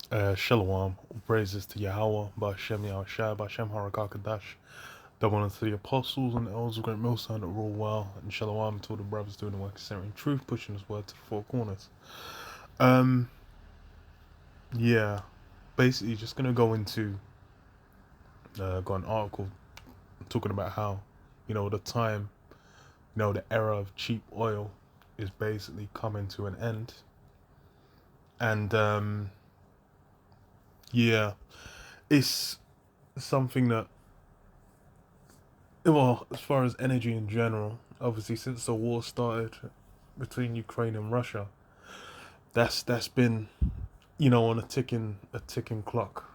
Shalom, praises to Yahweh, Ba'Shem Yahushai, Ba'Shem Harakakadash, double unto the apostles and the elders of Great Millstone that rule well, and Shalom to all the brothers doing the work of centering truth, pushing his word to the four corners. Um, yeah, basically just gonna go into, got an article talking about how, the time, the era of cheap oil is basically coming to an end. And, yeah, it's something that, well, as far as energy in general, obviously since the war started between Ukraine and Russia, that's been on a ticking clock,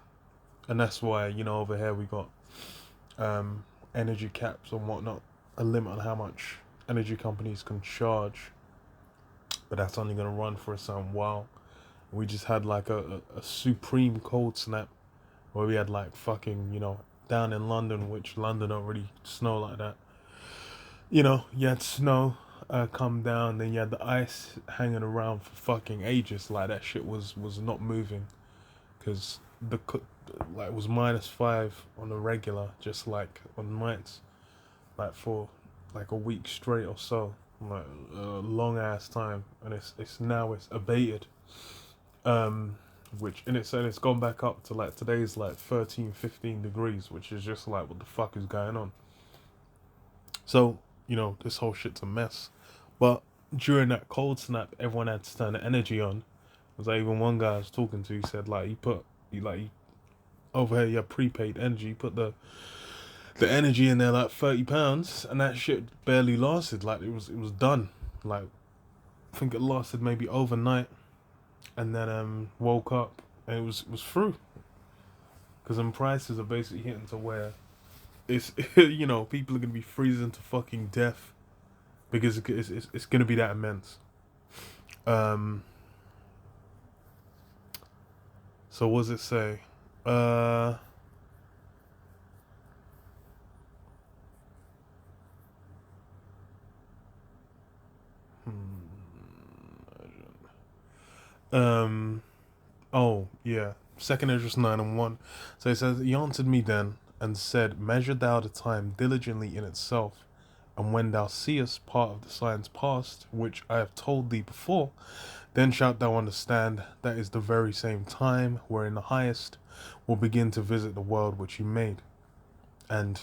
and that's why over here we got um, energy caps and whatnot, a limit on how much energy companies can charge, but that's only gonna run for a certain while. We just had like a supreme cold snap where we had like fucking down in London, which London don't really snow like that. You had snow come down, then you had the ice hanging around for fucking ages. Like that shit was not moving because like it was -5 on the regular, just like on nights, like for like a week straight or so, like a long ass time, and it's abated. Um, which in itself it's gone back up to like today's like 13, 15 degrees, which is just like what the fuck is going on. So, this whole shit's a mess. But during that cold snap, everyone had to turn the energy on. Because like, even one guy I was talking to, he said like over here you have prepaid energy, you put the energy in there like £30 and that shit barely lasted. Like it was done. Like I think it lasted maybe overnight and then woke up and it was through. Because then prices are basically hitting to where it's people are gonna be freezing to fucking death because it's gonna be that immense. Um, so what does it say? Uh, um, oh yeah, Second Esdras 9:1. So it says, he answered me then and said, measure thou the time diligently in itself, and when thou seest part of the signs past, which I have told thee before, then shalt thou understand that is the very same time wherein the highest will begin to visit the world which he made. And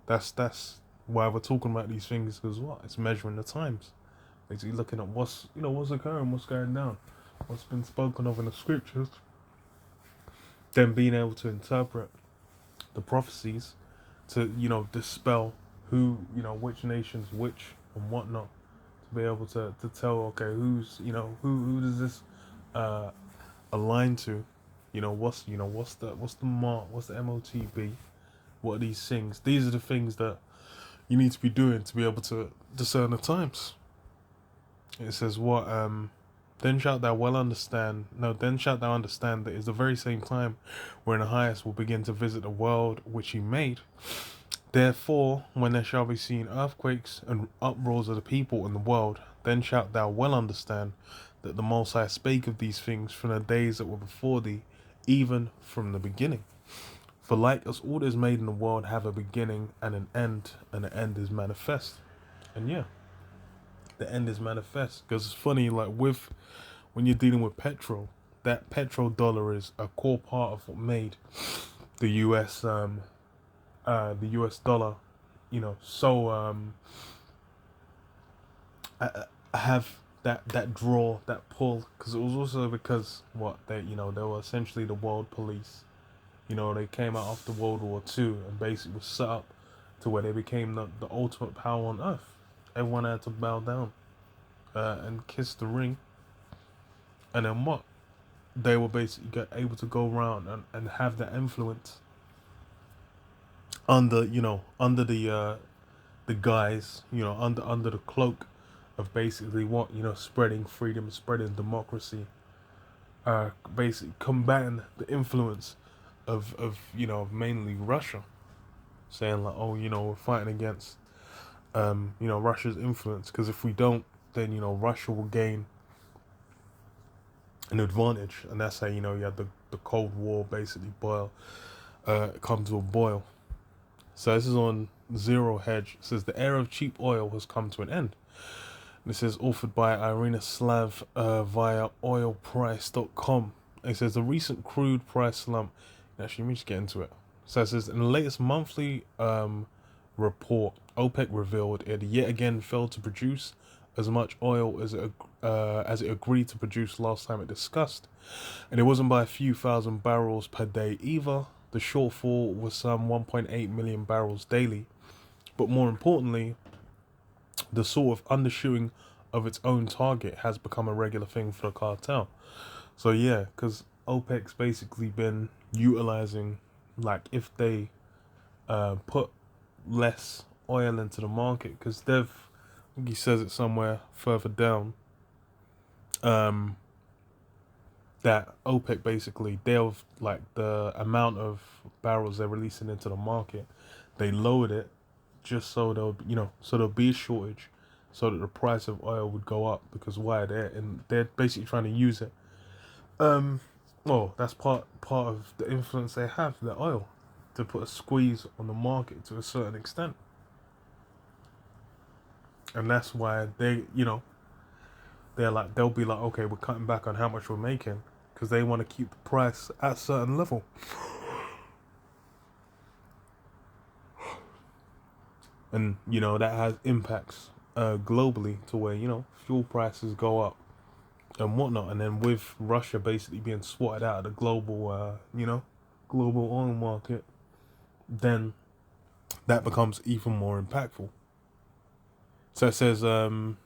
that's why we're talking about these things, because what? It's measuring the times. Basically looking at what's occurring, what's going down, what's been spoken of in the scriptures, then being able to interpret the prophecies to, dispel which nations, which and whatnot, to be able to tell, okay, who does this uh align to, what's the mark, what's the MOTB, what are these things? These are the things that you need to be doing to be able to discern the times. It says what then shalt thou understand that it's the very same time wherein the highest will begin to visit the world which he made. Therefore, when there shall be seen earthquakes and uproars of the people in the world, then shalt thou well understand that the Most High spake of these things from the days that were before thee, even from the beginning. For like as all that is made in the world have a beginning and an end, and the end is manifest. And yeah, the end is manifest. Because it's funny, like when you're dealing with petrol, that petrol dollar is a core part of what made the US dollar, so I have that draw, that pull, because it was also because what they were essentially the world police. They came out after World War II and basically was set up to where they became the ultimate power on earth. Everyone had to bow down and kiss the ring, and then what? They were basically able to go around and have that influence under the guise, under the cloak of basically what, spreading freedom, spreading democracy, basically combating the influence of mainly Russia, saying like, oh, we're fighting against Russia's influence, because if we don't, then Russia will gain an advantage, and that's how you had the Cold War basically come to a boil. So this is on Zero Hedge. It says the era of cheap oil has come to an end. This is authored by Irina Slav via oilprice.com. It says the recent crude price slump. Actually, let me just get into it. So it says in the latest monthly report, OPEC revealed it yet again failed to produce as much oil as it agreed to produce last time it discussed. And it wasn't by a few thousand barrels per day either. The shortfall was some 1.8 million barrels daily. But more importantly, the sort of undershooting of its own target has become a regular thing for the cartel. So yeah, because OPEC's basically been utilizing, like, if they put less oil into the market, because I think he says it somewhere further down, that OPEC basically, they'll, like, the amount of barrels they're releasing into the market, they lowered it just so there'll be a shortage, so that the price of oil would go up, because why they're basically trying to use it. Well, that's part of the influence they have, the oil, to put a squeeze on the market to a certain extent. And that's why they'll be like, okay, we're cutting back on how much we're making, because they want to keep the price at a certain level. And that has impacts globally, to where fuel prices go up and whatnot. And then with Russia basically being swatted out of the global global oil market, then that becomes even more impactful. So it says, for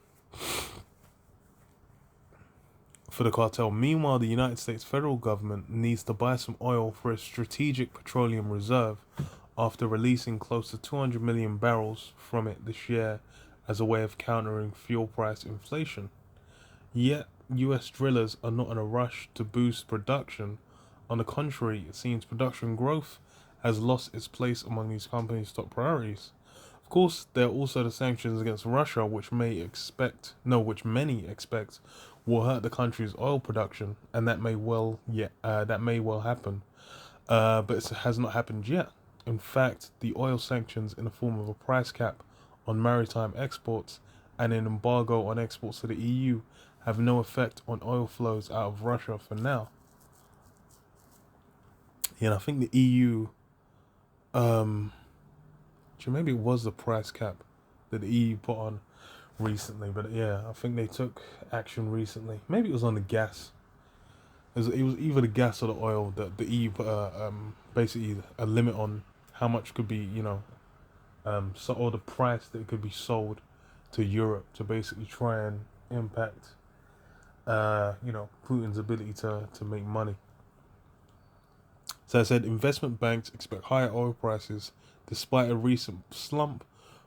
the cartel, meanwhile, the United States federal government needs to buy some oil for a strategic petroleum reserve after releasing close to 200 million barrels from it this year as a way of countering fuel price inflation. Yet, US drillers are not in a rush to boost production. On the contrary, it seems production growth has lost its place among these companies' top priorities. Of course, there are also the sanctions against Russia, which many expect will hurt the country's oil production, and that may well happen. But it has not happened yet. In fact, the oil sanctions, in the form of a price cap on maritime exports and an embargo on exports to the EU, have no effect on oil flows out of Russia for now. Yeah, and I think the EU, maybe it was the price cap that the EU put on recently, but yeah, I think they took action recently. Maybe it was on the gas. It was either the gas or the oil that the EU put basically a limit on how much could be, or the price that it could be sold to Europe, to basically try and impact, Putin's ability to make money. So I said investment banks expect higher oil prices despite a recent slump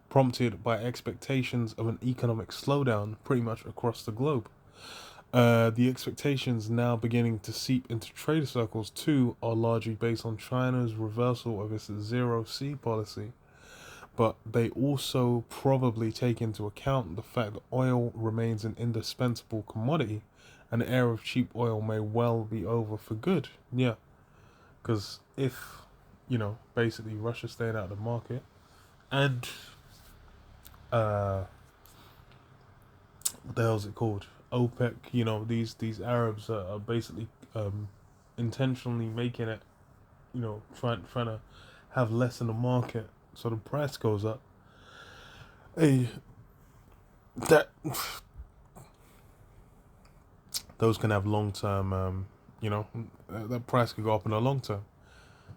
prompted by expectations of an economic slowdown pretty much across the globe. The expectations now beginning to seep into trader circles too are largely based on China's reversal of its zero-C policy, but they also probably take into account the fact that oil remains an indispensable commodity, and the era of cheap oil may well be over for good. Yeah, because if, basically Russia stayed out of the market, and what the hell is it called? OPEC, these Arabs are basically intentionally making it, trying to have less in the market, so the price goes up. Hey, those can have long term, that price could go up in the long term.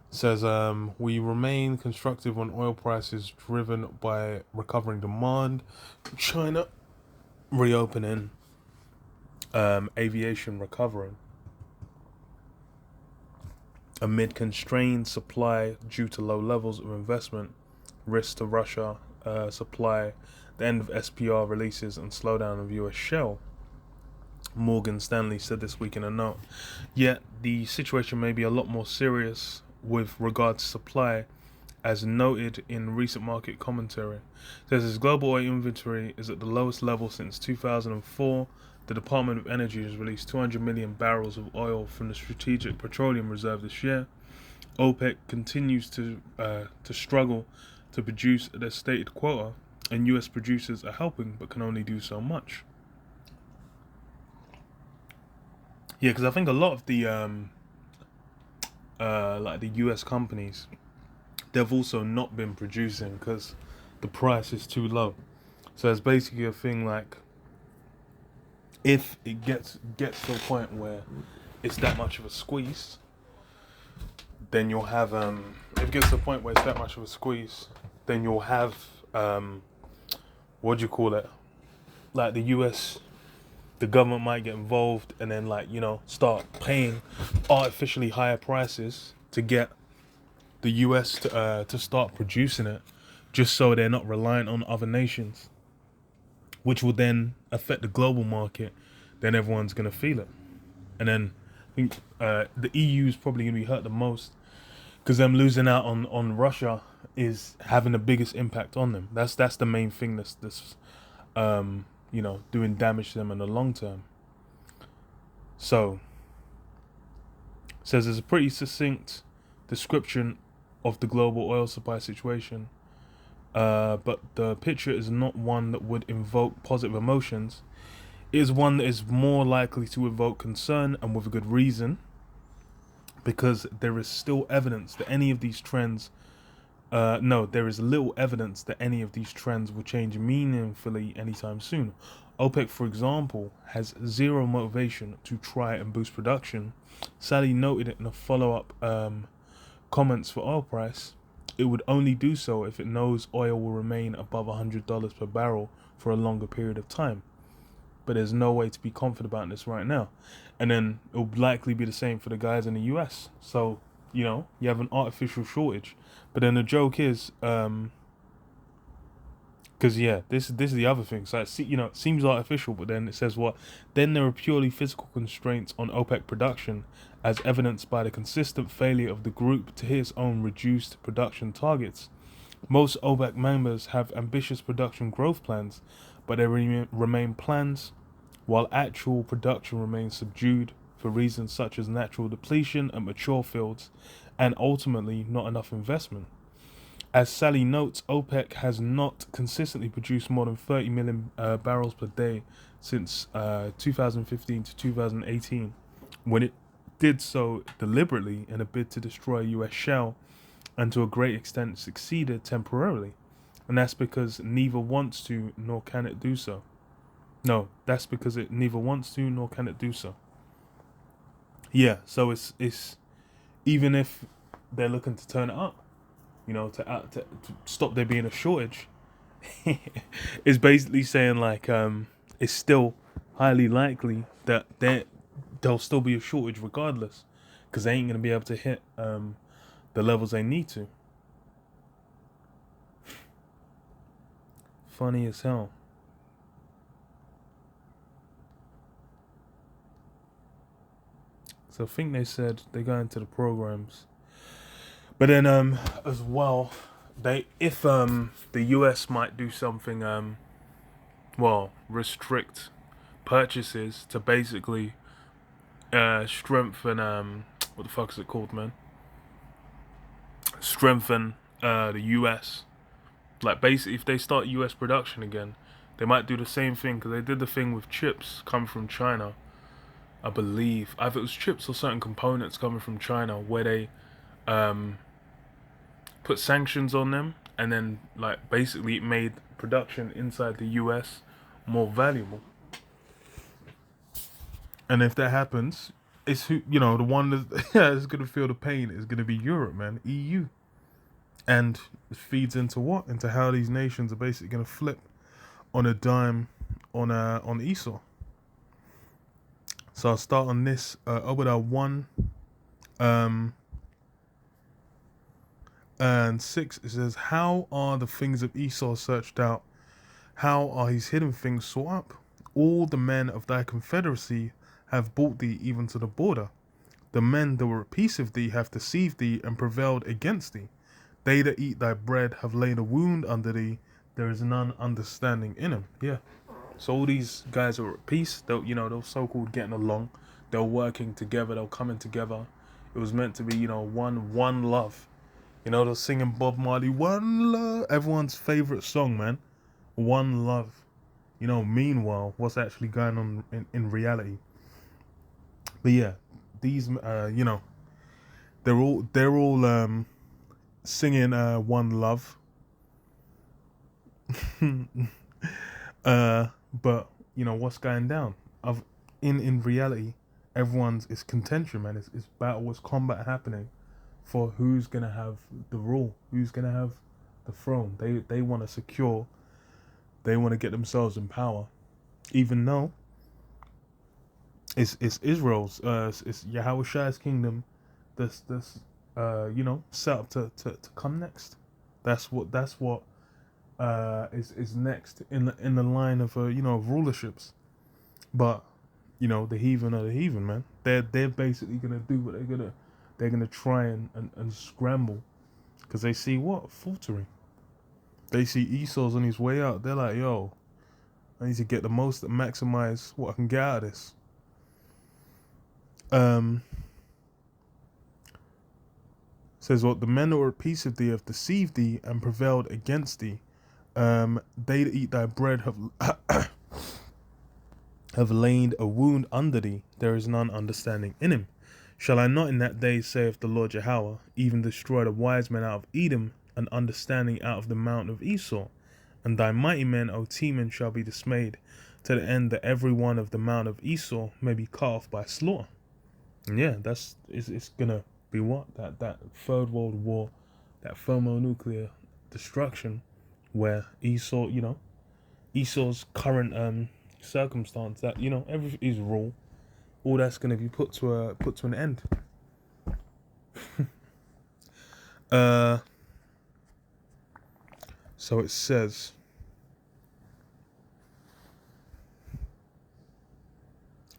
It says, we remain constructive on oil prices driven by recovering demand, China reopening, aviation recovering, amid constrained supply due to low levels of investment, risk to Russia supply, the end of SPR releases, and slowdown of US shale. Morgan Stanley said this week in a note. Yet the situation may be a lot more serious with regard to supply, as noted in recent market commentary. It says global oil inventory is at the lowest level since 2004, the Department of Energy has released 200 million barrels of oil from the Strategic Petroleum Reserve this year. OPEC continues to struggle to produce their stated quota, and US producers are helping but can only do so much. Yeah, because I think a lot of the like the US companies, they've also not been producing because the price is too low. So it's basically a thing like, if it gets to a point where it's that much of a squeeze, then you'll have if it gets to a point where it's that much of a squeeze, then you'll have what do you call it? Like the US, the government might get involved and then, like, you know, start paying artificially higher prices to get the US to start producing it, just so they're not reliant on other nations, which will then affect the global market. Then everyone's gonna feel it, and then I think the EU is probably gonna be hurt the most, because them losing out on Russia is having the biggest impact on them. That's the main thing that's you know, doing damage to them in the long term. So, says there's a pretty succinct description of the global oil supply situation, but the picture is not one that would invoke positive emotions. It is one that is more likely to evoke concern, and with a good reason, because there is still evidence that any of these trends there is little evidence that any of these trends will change meaningfully anytime soon. OPEC, for example, has zero motivation to try and boost production. Sally noted it in a follow-up comments for oil price. It would only do so if it knows oil will remain above $100 per barrel for a longer period of time. But there's no way to be confident about this right now. And then it will likely be the same for the guys in the US. So, you know, you have an artificial shortage. But then the joke is, because yeah, this is the other thing. So you know, it seems artificial, but then it says what? Then there are purely physical constraints on OPEC production, as evidenced by the consistent failure of the group to hit its own reduced production targets. Most OPEC members have ambitious production growth plans, but they remain plans, while actual production remains subdued for reasons such as natural depletion at mature fields, and ultimately not enough investment. As Sally notes, OPEC has not consistently produced more than 30 million barrels per day since 2015 to 2018, when it did so deliberately in a bid to destroy US shale, and to a great extent succeeded temporarily. And that's because neither wants to nor can it do so. No, that's because it neither wants to nor can it do so. Yeah, so it's even if they're looking to turn it up, you know, to stop there being a shortage, it's basically saying like it's still highly likely that there'll still be a shortage regardless, because they ain't gonna be able to hit the levels they need to. Funny as hell. So I think they said they go into the programs, but then as well, if the US might do something restrict purchases to basically strengthen what the fuck is it called, man? Strengthen the US. Like basically, if they start US production again, they might do the same thing, because they did the thing with chips coming from China. I believe either it was chips or certain components coming from China, where they put sanctions on them, and then like basically it made production inside the US more valuable. And if that happens, it's who, you know, the one that is gonna feel the pain is gonna be Europe, man, EU. And it feeds into what? Into how these nations are basically gonna flip on a dime on Esau. So I'll start on this Obadiah 1 and 6. It says, how are the things of Esau searched out? How are his hidden things sought up? All the men of thy confederacy have brought thee even to the border. The men that were at peace with thee have deceived thee and prevailed against thee. They that eat thy bread have laid a wound under thee. There is none understanding in him. Yeah. So all these guys are at peace. They're so-called getting along. They're working together. They're coming together. It was meant to be, one love. They're singing Bob Marley, One Love, everyone's favorite song, man. One Love. Meanwhile, what's actually going on in reality? But yeah, these, they're all singing One Love. But what's going down? In reality, it's contention, man. It's battle, it's combat happening for who's gonna have the rule, who's gonna have the throne. They want to secure, they want to get themselves in power, even though it's Israel's, it's Yahweh kingdom that's set up to come next. That's what is next in the line of of rulerships. But the heathen are the heathen, man. They're basically gonna do what they're gonna try and scramble, because they see what faltering. They see Esau's on his way out. They're like, yo, I need to get the most, maximize what I can get out of this. Says what the men that were at peace with thee have deceived thee and prevailed against thee. They that eat thy bread have laid a wound under thee. There is none understanding in him. Shall I not in that day, saith the Lord Yahweh, even destroy the wise men out of Edom, and understanding out of the mount of Esau? And thy mighty men, O Teman, shall be dismayed, to the end that every one of the mount of Esau may be cut off by slaughter. And yeah, it's gonna be what? That third world war, that thermonuclear destruction, where Esau, Esau's current circumstance, that every his rule, all that's gonna be put to an end. So it says,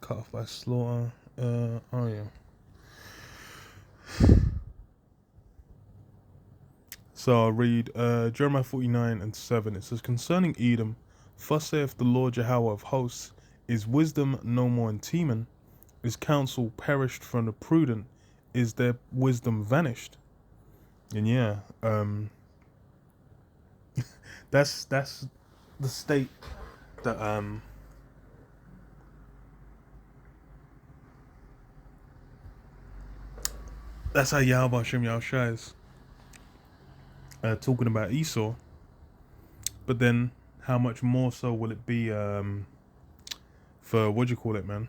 cut off by slaughter. Oh yeah. So I'll read Jeremiah 49:7. It says, concerning Edom, thus saith the Lord Yahweh of hosts, is wisdom no more in Teman? Is counsel perished from the prudent? Is their wisdom vanished? And yeah, that's the state that that's how Yahweh Hashem Yahushua is talking about Esau. But then how much more so will it be for man?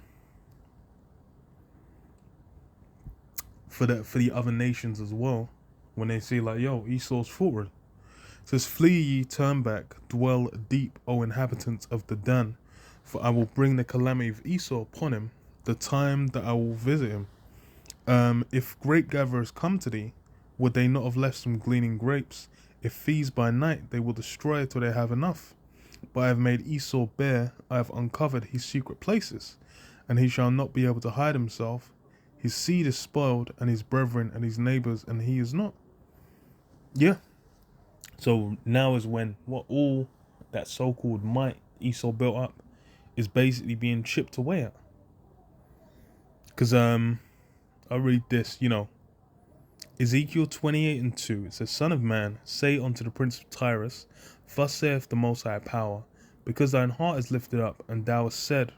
For the other nations as well, when they see like, yo, Esau's forward. It says, flee ye, turn back, dwell deep, O inhabitants of the Dan, for I will bring the calamity of Esau upon him, the time that I will visit him. If grape gatherers come to thee, would they not have left some gleaning grapes? If thieves by night, they will destroy till they have enough. But I have made Esau bare, I have uncovered his secret places, and he shall not be able to hide himself. His seed is spoiled, and his brethren and his neighbors, and he is not. Yeah. So now is when all that so-called might Esau built up is basically being chipped away at. Because I read this, Ezekiel 28:2. It says, Son of man, say unto the prince of Tyrus, thus saith the Most High Power, because thine heart is lifted up, and thou hast said,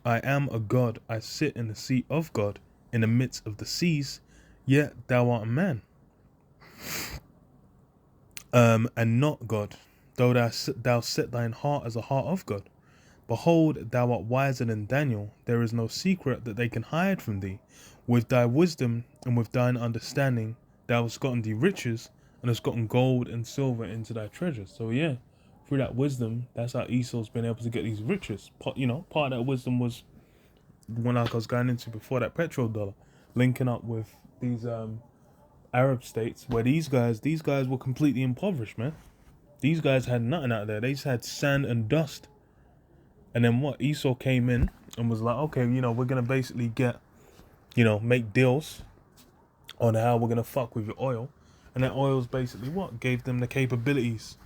I am a God, I sit in the seat of God, in the midst of the seas, yet thou art a man, and not God, though thou set thine heart as a heart of God. Behold, thou art wiser than Daniel, there is no secret that they can hide from thee. With thy wisdom and with thine understanding, thou hast gotten thee riches, and hast gotten gold and silver into thy treasures. So yeah, through that wisdom, that's how Esau's been able to get these riches. Part of that wisdom was the one like I was going into before, that petrodollar, linking up with these Arab states, where these guys were completely impoverished, man. These guys had nothing out there. They just had sand and dust. And then Esau came in and was like, okay, we're gonna basically make deals on how we're gonna fuck with your oil. And that oil's basically gave them the capabilities,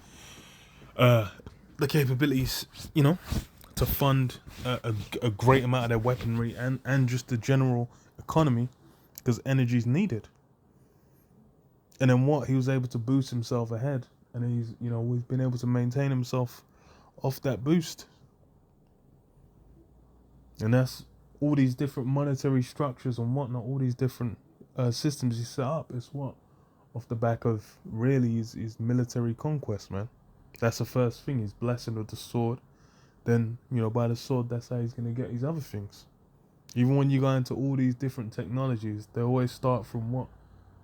to fund a great amount of their weaponry and just the general economy, because energy is needed. And then what? He was able to boost himself ahead, and he's, we've been able to maintain himself off that boost. And that's all these different monetary structures and whatnot, all these different systems he set up. It's what? Off the back of really his military conquest, man. That's the first thing. He's blessing with the sword. Then, by the sword, that's how he's going to get his other things. Even when you go into all these different technologies, they always start from what?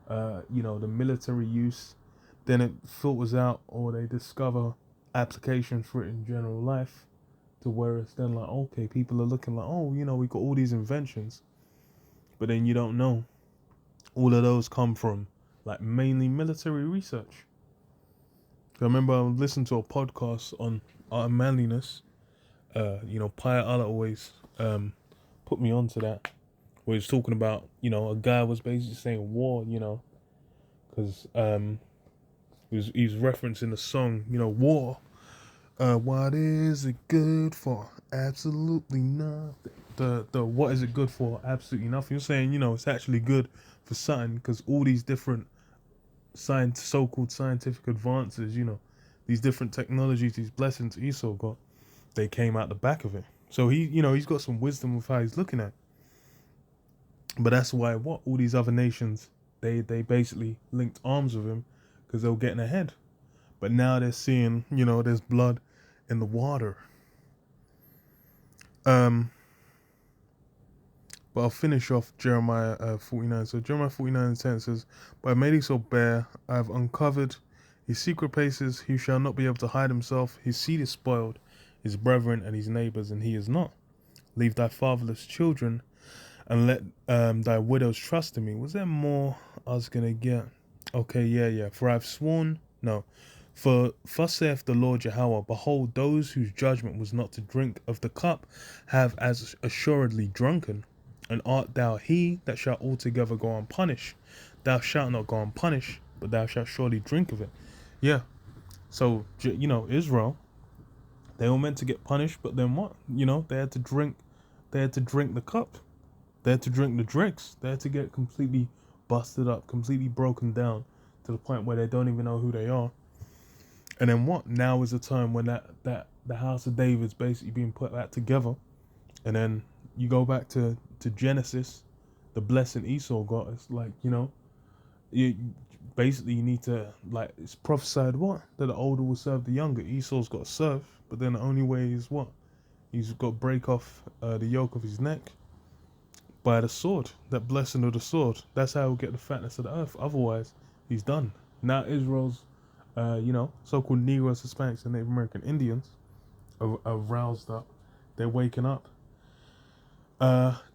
The military use. Then it filters out, or they discover applications for it in general life, to where it's then like, okay, people are looking like, oh, we got all these inventions. But then you don't know. All of those come from, like, mainly military research. I remember I listened to a podcast on art and manliness. Paya Allah always put me onto that. Where he was talking about, a guy was basically saying war, because he was referencing the song, war. What is it good for? Absolutely nothing. The what is it good for? Absolutely nothing. You're saying, it's actually good for something, because all these different so-called scientific advances, these different technologies, these blessings Esau got, they came out the back of it. So he's got some wisdom with how he's looking at it. But that's why all these other nations, they basically linked arms with him, because they were getting ahead. But now they're seeing, there's blood in the water. But I'll finish off Jeremiah 49. So Jeremiah 49:10 says, "By making so bare, I have uncovered his secret places. He shall not be able to hide himself. His seed is spoiled, his brethren and his neighbors, and he is not. Leave thy fatherless children, and let thy widows trust in me." Was there more I was gonna get? Okay, yeah. For I've sworn, no. For thus saith the Lord Yahweh, behold, those whose judgment was not to drink of the cup have as assuredly drunken. And art thou he that shall altogether go unpunished? Thou shalt not go unpunished, but thou shalt surely drink of it. Yeah. So, Israel, they were meant to get punished, but then what? They had to drink the cup. They had to drink the dregs. They had to get completely busted up, completely broken down, to the point where they don't even know who they are. And then what? Now is the time when that the house of David's basically being put back together. And then you go back to Genesis, the blessing Esau got. It's like, you need to, like, it's prophesied what? That the older will serve the younger. Esau's got to serve, but then the only way is what? He's got to break off the yoke of his neck by the sword, that blessing of the sword. That's how he'll get the fatness of the earth. Otherwise, he's done. Now Israel's, so-called Negroes, Hispanics, and Native American Indians are roused up. They're waking up.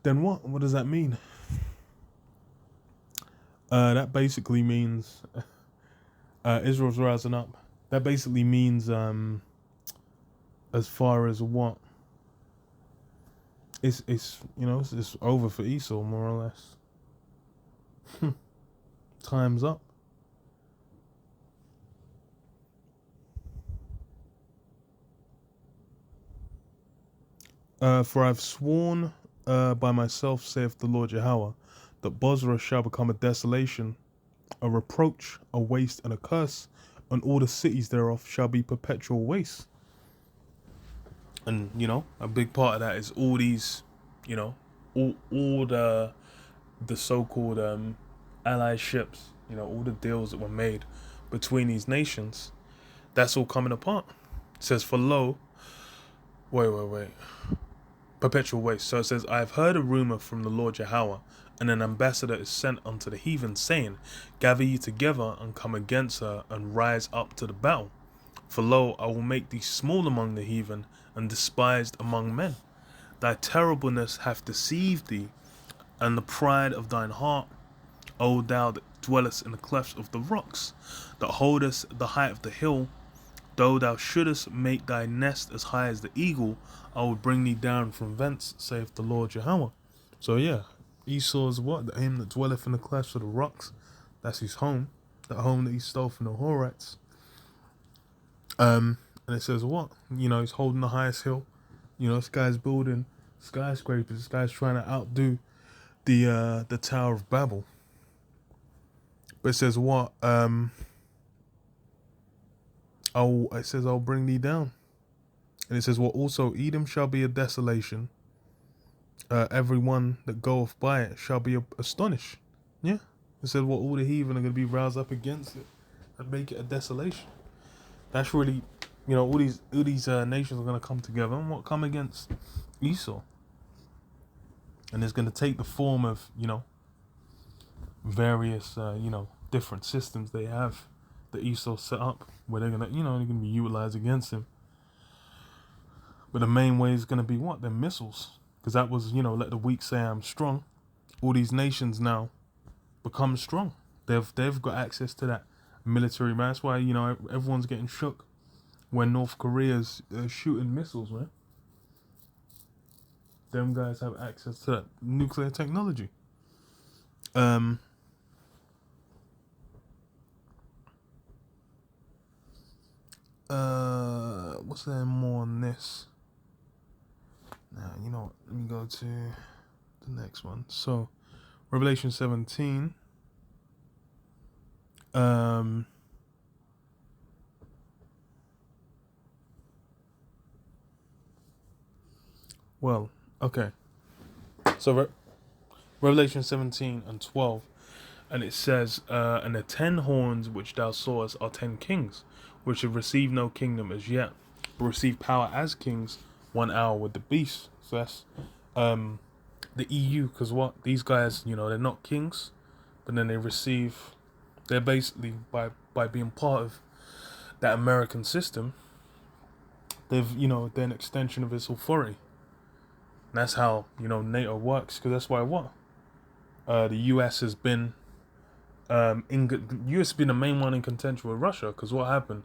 Then what? What does that mean? That basically means Israel's rising up. That basically means as far as what? It's over for Esau, more or less. Time's up. For I've sworn by myself, saith the Lord Yahweh, that Bozrah shall become a desolation, a reproach, a waste, and a curse, and all the cities thereof shall be perpetual waste. And, a big part of that is all these, all the so-called allied ships, all the deals that were made between these nations, that's all coming apart. It says, for lo, wait. Perpetual waste. So it says, I have heard a rumor from the Lord Yahweh, and an ambassador is sent unto the heathen, saying, gather ye together and come against her, and rise up to the battle. For lo, I will make thee small among the heathen, and despised among men. Thy terribleness hath deceived thee, and the pride of thine heart, O thou that dwellest in the clefts of the rocks, that holdest the height of the hill. Though thou shouldest make thy nest as high as the eagle, I will bring thee down from thence, saith the Lord Yahweh. So yeah, Esau is what? The him that dwelleth in the clefts of the rocks. That's his home. That home that he stole from the Horites. And it says what? He's holding the highest hill. This guy's building skyscrapers. This guy's trying to outdo the Tower of Babel. But it says what? I'll bring thee down. And it says, well, also Edom shall be a desolation. Everyone that goeth by it shall be astonished. Yeah. It said, well, all the heathen are going to be roused up against it and make it a desolation. That's really, all these nations are going to come together and what come against Esau. And it's going to take the form of, various, different systems they have that Esau set up where they're going to, they're going to be utilized against him. But the main way is going to be what? They're missiles. Because that was, let the weak say I'm strong. All these nations now become strong. They've got access to that military. Man. That's why, everyone's getting shook when North Korea's shooting missiles, man. Them guys have access to that nuclear technology. What's there more on this? Now, you know what? Let me go to the next one. So, Revelation 17. Well, okay. So, Revelation 17 and 12. And it says, and the 10 horns which thou sawest are 10 kings, which have received no kingdom as yet, but receive power as kings 1 hour with the beast. So that's the EU, because what? These guys, they're not kings, but then they're basically, by being part of that American system, they're an extension of its authority. And that's how, NATO works, because that's why what? The US has been US has been the main one in contention with Russia, because what happened?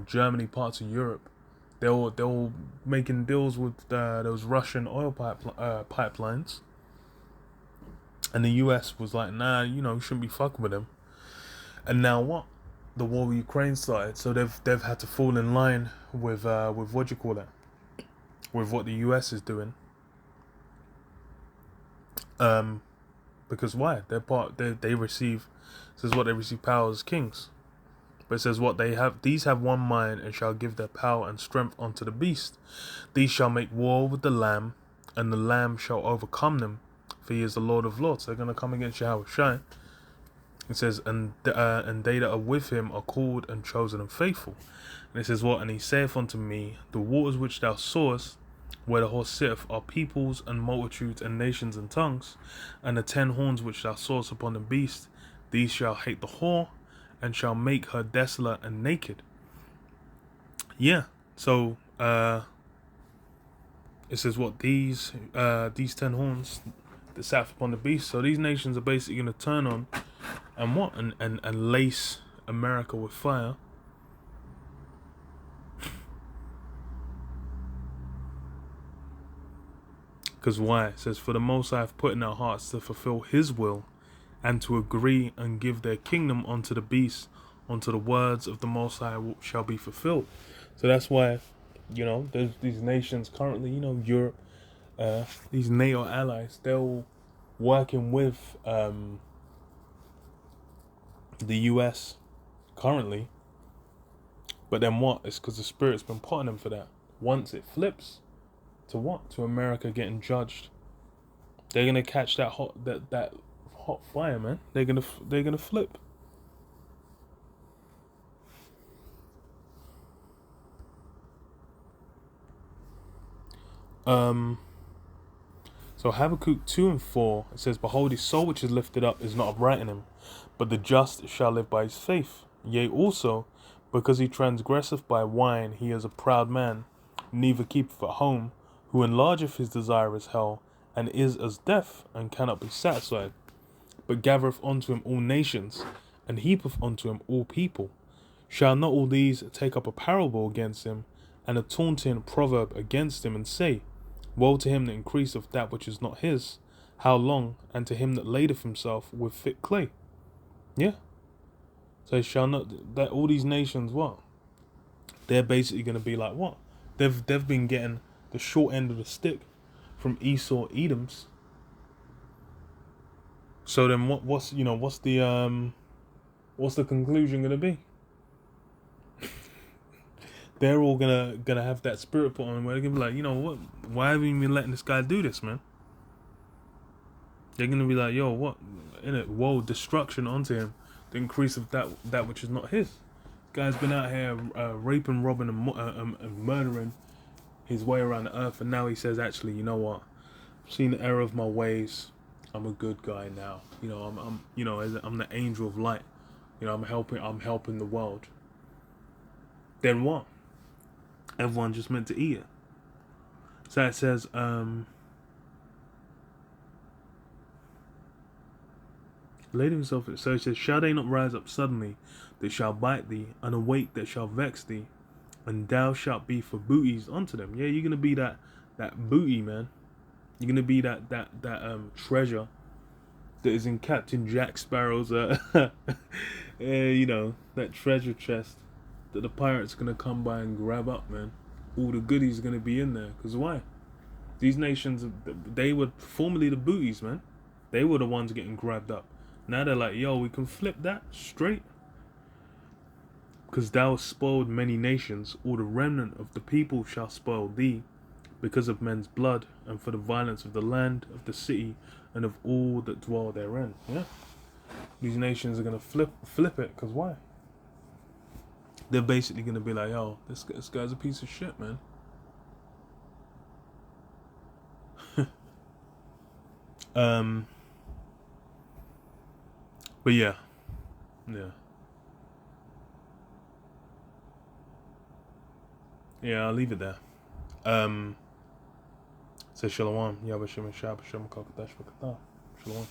Germany, parts of Europe, they were making deals with those Russian oil pipelines, and the US was like, nah, you shouldn't be fucking with them. And now what? The war with Ukraine started, so they've had to fall in line with what do you call it? With what the US is doing. Because why? They receive, says what, they receive power as kings. But it says what these have one mind and shall give their power and strength unto the beast. These shall make war with the Lamb, and the Lamb shall overcome them, for he is the Lord of Lords. So they're going to come against Yahushua. It says, and they that are with him are called and chosen and faithful. And it says what? And he saith unto me, the waters which thou sawest, where the horse sitteth, are peoples and multitudes and nations and tongues. And the 10 horns which thou sawest upon the beast, these shall hate the whore, and shall make her desolate and naked. Yeah. So it says what? These 10 horns that sat upon the beast. So these nations are basically going to turn on and what? And lace America with fire. Because why? It says, for the Most High hath put in our hearts to fulfill his will, and to agree and give their kingdom unto the beast, unto the words of the Most High shall be fulfilled. So that's why, there's these nations currently, Europe, these NATO allies, they're all working with the US currently. But then what? It's because the Spirit's been putting them for that. Once it flips to what? To America getting judged, they're gonna catch that hot fire, man. They're gonna flip. So Habakkuk 2 and 4, it says, behold, his soul which is lifted up is not upright in him, but the just shall live by his faith. Yea, also, because he transgresseth by wine, he is a proud man, neither keepeth at home, who enlargeth his desire as hell, and is as death, and cannot be satisfied, but gathereth unto him all nations, and heapeth unto him all people. Shall not all these take up a parable against him, and a taunting proverb against him, and say, woe to him that increaseth that which is not his, how long, and to him that ladeth himself with fit clay? Yeah. So shall not, that all these nations, what? They're basically going to be like what? They've been getting the short end of the stick from Esau Edoms. So then what's the conclusion gonna be? They're all gonna have that spirit put on them where they're gonna be like, you know what? Why haven't you been letting this guy do this, man? They're gonna be like, yo, what? Innit? Whoa, destruction onto him. The increase of that which is not his. Guy's been out here raping, robbing, and murdering his way around the earth, and now he says, actually, you know what? I've seen the error of my ways. I'm a good guy now. You know, I'm the angel of light. You know, I'm helping the world. Then what? Everyone just meant to eat it. So it says, laid himself. So it says, shall they not rise up suddenly, that shall bite thee, and awake that shall vex thee, and thou shalt be for booties unto them. Yeah, you're gonna be that booty, man. You're gonna be that treasure that is in Captain Jack Sparrow's that treasure chest that the pirates gonna come by and grab up, man. All the goodies are gonna be in there. Cause why? These nations, they were formerly the booties, man. They were the ones getting grabbed up. Now they're like, yo, we can flip that straight. Because thou hast spoiled many nations, all the remnant of the people shall spoil thee, because of men's blood, and for the violence of the land, of the city, and of all that dwell therein. Yeah, these nations are gonna flip it. Because why? They're basically gonna be like, yo, this guy's a piece of shit, man. But yeah. Yeah, I'll leave it there. Say Shalom. Yabashim and Shab, Shalom, Kakadash, Shalom.